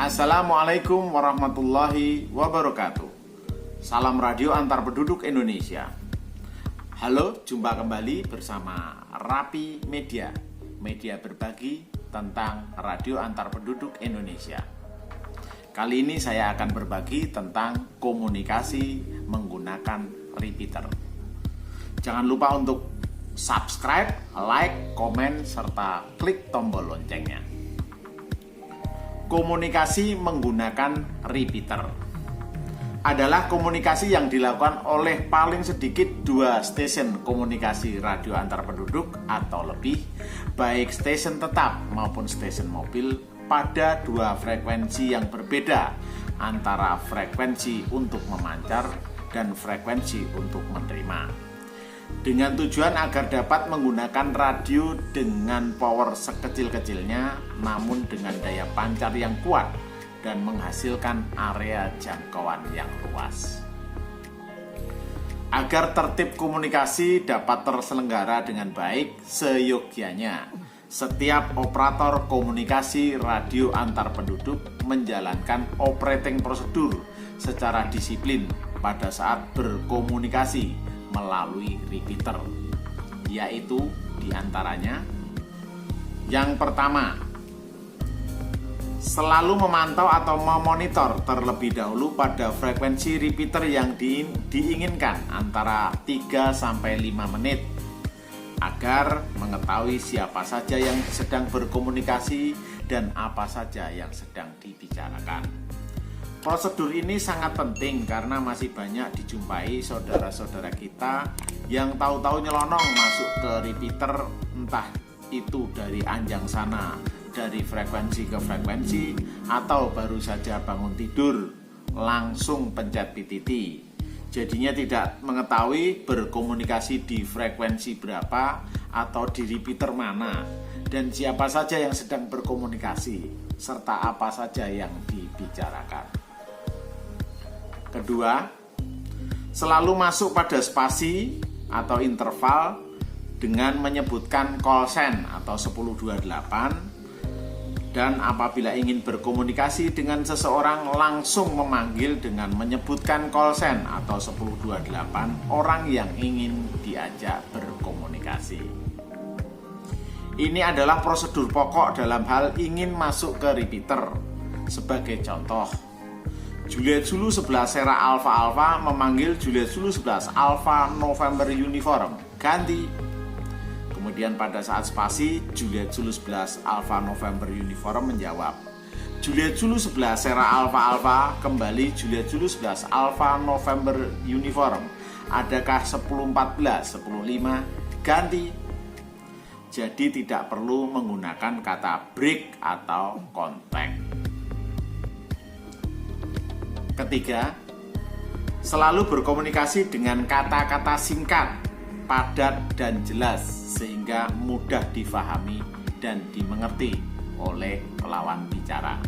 Assalamualaikum warahmatullahi wabarakatuh. Salam radio antar penduduk Indonesia. Halo, jumpa kembali bersama Rapi Media, media berbagi tentang radio antar penduduk Indonesia. Kali ini saya akan berbagi tentang komunikasi menggunakan repeater. Jangan lupa untuk subscribe, like, komen, serta klik tombol loncengnya. Komunikasi menggunakan repeater adalah komunikasi yang dilakukan oleh paling sedikit 2 stesen komunikasi radio antar penduduk atau lebih, baik stesen tetap maupun stesen mobil, pada 2 frekuensi yang berbeda antara frekuensi untuk memancar dan frekuensi untuk menerima, dengan tujuan agar dapat menggunakan radio dengan power sekecil-kecilnya namun dengan daya pancar yang kuat dan menghasilkan area jangkauan yang luas. Agar tertib komunikasi dapat terselenggara dengan baik, seyogyanya setiap operator komunikasi radio antar penduduk menjalankan operating prosedur secara disiplin pada saat berkomunikasi melalui repeater, yaitu diantaranya: yang pertama, selalu memantau atau memonitor terlebih dahulu pada frekuensi repeater yang diinginkan antara 3-5 menit agar mengetahui siapa saja yang sedang berkomunikasi dan apa saja yang sedang dibicarakan. Prosedur ini sangat penting karena masih banyak dijumpai saudara-saudara kita yang tahu-tahu nyelonong masuk ke repeater, entah itu dari anjang sana, dari frekuensi ke frekuensi, atau baru saja bangun tidur langsung pencet PTT. Jadinya tidak mengetahui berkomunikasi di frekuensi berapa atau di repeater mana dan siapa saja yang sedang berkomunikasi serta apa saja yang dibicarakan. Kedua, selalu masuk pada spasi atau interval dengan menyebutkan call sign atau 1028, dan apabila ingin berkomunikasi dengan seseorang langsung memanggil dengan menyebutkan call sign atau 1028 orang yang ingin diajak berkomunikasi. Ini adalah prosedur pokok dalam hal ingin masuk ke repeater. Sebagai contoh, Juliet Zulu 11 Sierra Alpha Alpha memanggil Juliet Zulu 11 Alpha November Uniform, ganti. Kemudian pada saat spasi, Juliet Zulu 11 Alpha November Uniform menjawab, Juliet Zulu 11 Sierra Alpha Alpha, kembali Juliet Zulu 11 Alpha November Uniform, adakah 1014, 1005, ganti. Jadi tidak perlu menggunakan kata break atau kontak. Ketiga, selalu berkomunikasi dengan kata-kata singkat, padat, dan jelas sehingga mudah difahami dan dimengerti oleh lawan bicara.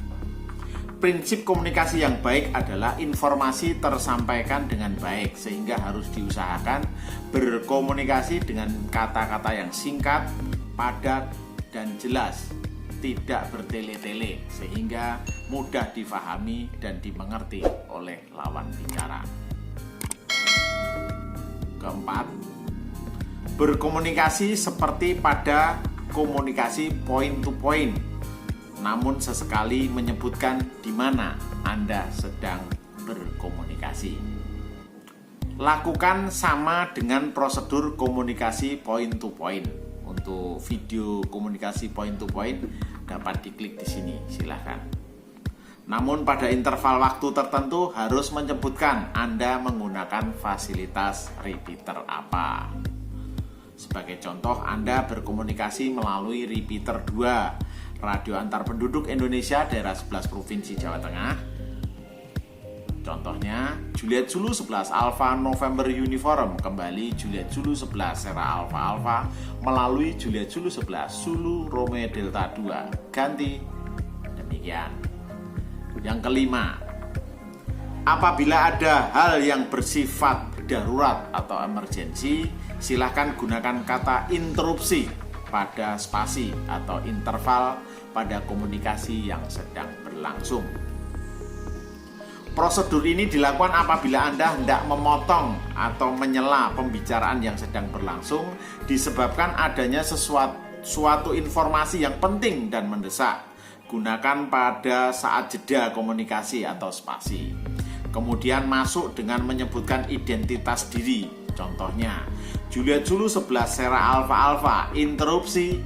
Prinsip komunikasi yang baik adalah informasi tersampaikan dengan baik, sehingga harus diusahakan berkomunikasi dengan kata-kata yang singkat, padat, dan jelas, tidak bertele-tele sehingga mudah difahami dan dimengerti oleh lawan bicara. Keempat, berkomunikasi seperti pada komunikasi point to point, namun sesekali menyebutkan di mana Anda sedang berkomunikasi. Lakukan sama dengan prosedur komunikasi point to point. Untuk video komunikasi point to point dapat diklik di sini, silahkan. Namun pada interval waktu tertentu harus menyebutkan Anda menggunakan fasilitas repeater apa. Sebagai contoh, Anda berkomunikasi melalui repeater 2 radio antar penduduk Indonesia daerah 11 Provinsi Jawa Tengah. Contohnya, Juliet Zulu 11 Alpha November Uniform, kembali Juliet Zulu 11 Sierra Alpha Alpha melalui Juliet Zulu 11 Zulu Romeo Delta 2, ganti. Demikian. Yang kelima, apabila ada hal yang bersifat darurat atau emergensi, silahkan gunakan kata interupsi pada spasi atau interval pada komunikasi yang sedang berlangsung. Prosedur ini dilakukan apabila Anda hendak memotong atau menyela pembicaraan yang sedang berlangsung disebabkan adanya suatu informasi yang penting dan mendesak. Gunakan pada saat jeda komunikasi atau spasi. Kemudian masuk dengan menyebutkan identitas diri. Contohnya, Juliet Zulu 11 Sierra Alpha Alpha, interupsi.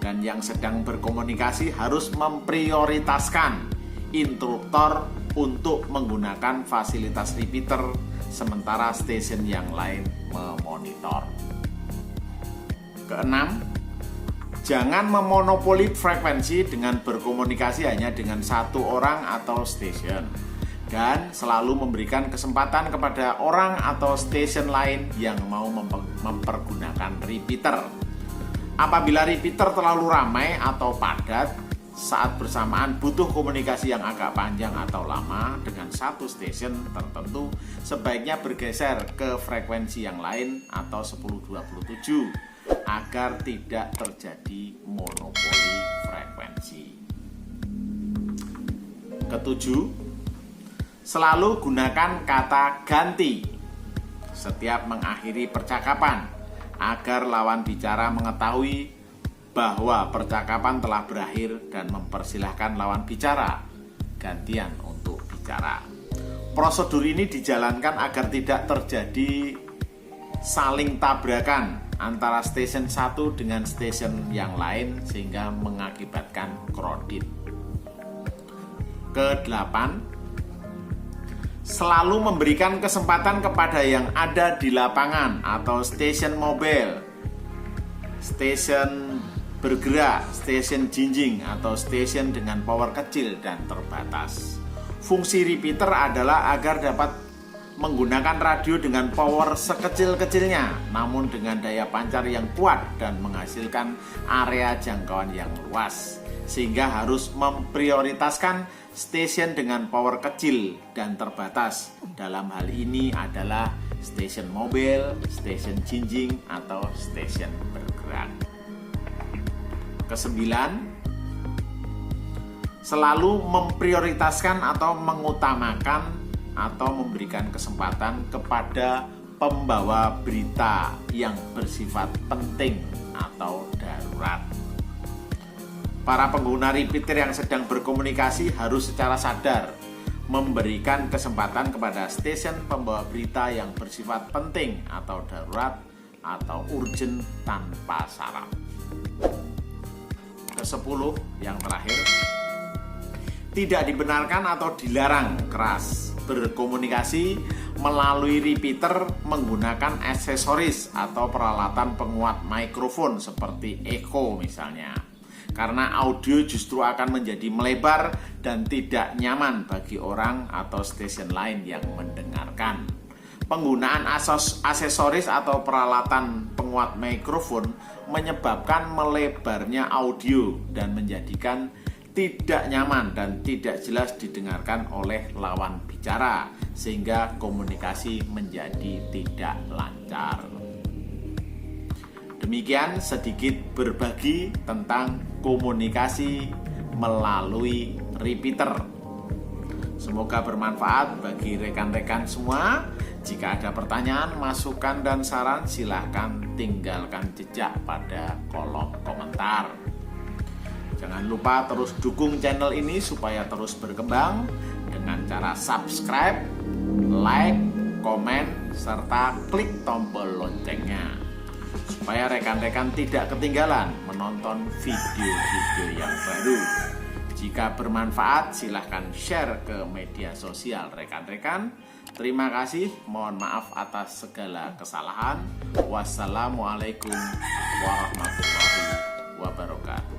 Dan yang sedang berkomunikasi harus memprioritaskan interruptor untuk menggunakan fasilitas repeater, sementara stasiun yang lain memonitor. Keenam, jangan memonopoli frekuensi dengan berkomunikasi hanya dengan satu orang atau stasiun, dan selalu memberikan kesempatan kepada orang atau stasiun lain yang mau mempergunakan repeater. Apabila repeater terlalu ramai atau padat, saat bersamaan butuh komunikasi yang agak panjang atau lama dengan satu stasiun tertentu, sebaiknya bergeser ke frekuensi yang lain atau 1027 agar tidak terjadi monopoli frekuensi. Ketujuh, selalu gunakan kata ganti setiap mengakhiri percakapan agar lawan bicara mengetahui bahwa percakapan telah berakhir dan mempersilahkan lawan bicara gantian untuk bicara. Prosedur ini dijalankan agar tidak terjadi saling tabrakan antara stasiun satu dengan stasiun yang lain sehingga mengakibatkan kredit. Kedelapan, selalu memberikan kesempatan kepada yang ada di lapangan atau stasiun mobile, stasiun bergerak, stasiun jinjing atau stasiun dengan power kecil dan terbatas. Fungsi repeater adalah agar dapat menggunakan radio dengan power sekecil-kecilnya namun dengan daya pancar yang kuat dan menghasilkan area jangkauan yang luas, sehingga harus memprioritaskan stasiun dengan power kecil dan terbatas. Dalam hal ini adalah stasiun mobil, stasiun jinjing atau stasiun bergerak. Kesembilan, selalu memprioritaskan atau mengutamakan atau memberikan kesempatan kepada pembawa berita yang bersifat penting atau darurat. Para pengguna repeater yang sedang berkomunikasi harus secara sadar memberikan kesempatan kepada stasiun pembawa berita yang bersifat penting atau darurat atau urgent tanpa syarat. Ke-10 yang terakhir, tidak dibenarkan atau dilarang keras berkomunikasi melalui repeater menggunakan aksesoris atau peralatan penguat mikrofon seperti echo misalnya, karena audio justru akan menjadi melebar dan tidak nyaman bagi orang atau stasiun lain yang mendengarkan. Penggunaan aksesoris atau peralatan penguat mikrofon menyebabkan melebarnya audio dan menjadikan tidak nyaman dan tidak jelas didengarkan oleh lawan bicara, sehingga komunikasi menjadi tidak lancar. Demikian sedikit berbagi tentang komunikasi melalui repeater. Semoga bermanfaat bagi rekan-rekan semua. Jika ada pertanyaan, masukan, dan saran, silahkan tinggalkan jejak pada kolom komentar. Jangan lupa terus dukung channel ini supaya terus berkembang dengan cara subscribe, like, komen, serta klik tombol loncengnya supaya rekan-rekan tidak ketinggalan menonton video-video yang baru. Jika bermanfaat, silahkan share ke media sosial rekan-rekan. Terima kasih, mohon maaf atas segala kesalahan. Wassalamualaikum warahmatullahi wabarakatuh.